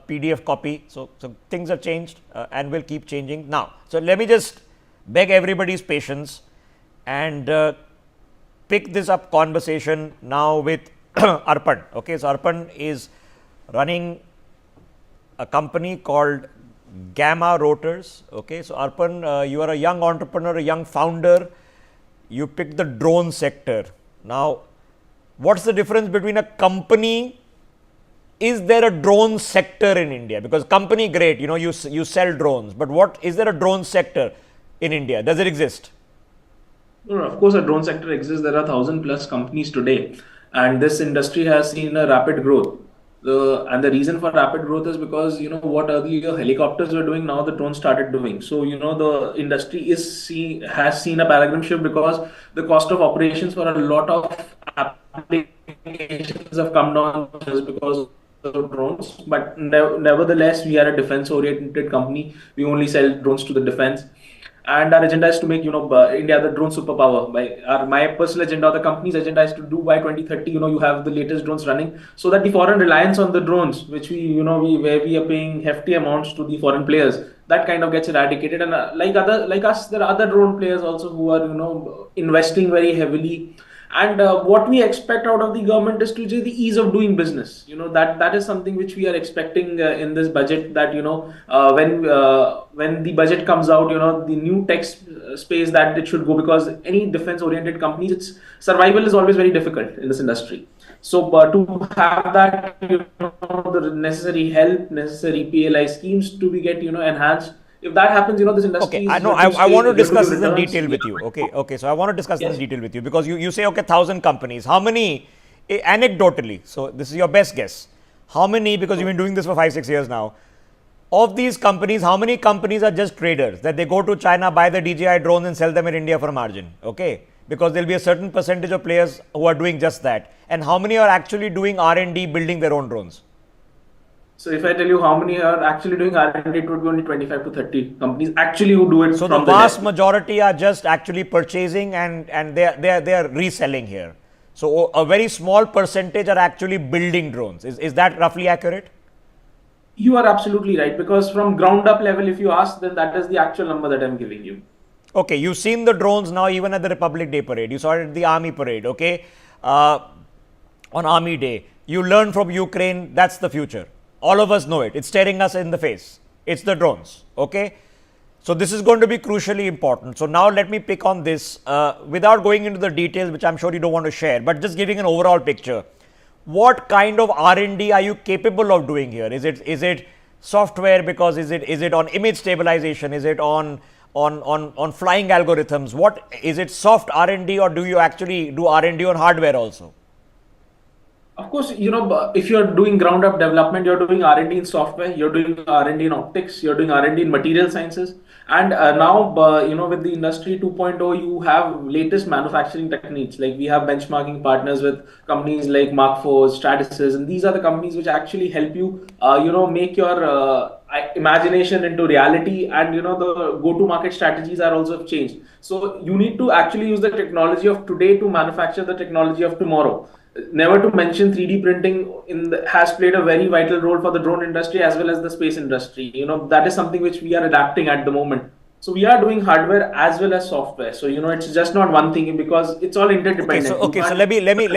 PDF copy. So things have changed and will keep changing now. So let me just beg everybody's patience and pick this up conversation now with Arpan. Okay, so Arpan is running a company called Gamma Rotors. Okay, so Arpan, you are a young entrepreneur, a young founder. You picked the drone sector. Now, what's the difference between a company? Is there a drone sector in India? Because company, great, you sell drones, but what is there a drone sector in India? Does it exist? No, of course, a drone sector exists. There are 1,000+ companies today, and this industry has seen a rapid growth. And the reason for rapid growth is because what earlier helicopters were doing, now the drones started doing. So the industry has seen a paradigm shift because the cost of operations for a lot of applications have come down just because of drones. But nevertheless, we are a defense-oriented company. We only sell drones to the defense. And our agenda is to make India the drone superpower. My personal agenda, the company's agenda, is to do by 2030. You have the latest drones running, so that the foreign reliance on the drones, which where we are paying hefty amounts to the foreign players, that kind of gets eradicated. And like us, there are other drone players also who are investing very heavily. And what we expect out of the government is to just the ease of doing business. That is something which we are expecting in this budget. That when the budget comes out, the new tech space that it should go, because any defense-oriented companies, its survival is always very difficult in this industry. So to have that, the necessary help, necessary PLI schemes to be enhanced. If that happens, this industry. Okay, I want to discuss this in detail with you. Okay. So I want to discuss this in detail with you, because you say, okay, 1,000 companies. How many, anecdotally, so this is your best guess, how many, because you've been doing this for 5-6 years now, of these companies, how many companies are just traders, that they go to China, buy the DJI drones and sell them in India for a margin? Okay, because there'll be a certain percentage of players who are doing just that. And how many are actually doing R&D, building their own drones? So if I tell you how many are actually doing R&D, it would be only 25 to 30 companies actually who do it. So the vast majority are just actually purchasing and they are reselling here. So a very small percentage are actually building drones. Is that roughly accurate? You are absolutely right, because from ground up level, if you ask, then that is the actual number that I'm giving you. Okay, you've seen the drones now even at the Republic Day parade. You saw it at the Army parade, okay? On Army Day. You learn from Ukraine, that's the future. All of us know it. It's staring us in the face. It's the drones, okay? So this is going to be crucially important. So now let me pick on this without going into the details, which I'm sure you don't want to share, but just giving an overall picture. What kind of R&D are you capable of doing here? Is it software? Because is it on image stabilization? Is it on flying algorithms? What is it, soft R&D, or do you actually do R&D on hardware also? Of course, if you're doing ground up development, you're doing R&D in software, you're doing R&D in optics, you're doing R&D in material sciences. And now, with the industry 2.0, you have latest manufacturing techniques. Like we have benchmarking partners with companies like Mark IV, Stratasys, and these are the companies which actually help you, make your imagination into reality. And the go-to-market strategies are also changed. So you need to actually use the technology of today to manufacture the technology of tomorrow. Never to mention 3D printing has played a very vital role for the drone industry as well as the space industry. That is something which we are adapting at the moment. So we are doing hardware as well as software. So it's just not one thing, because it's all interdependent. Okay, so let me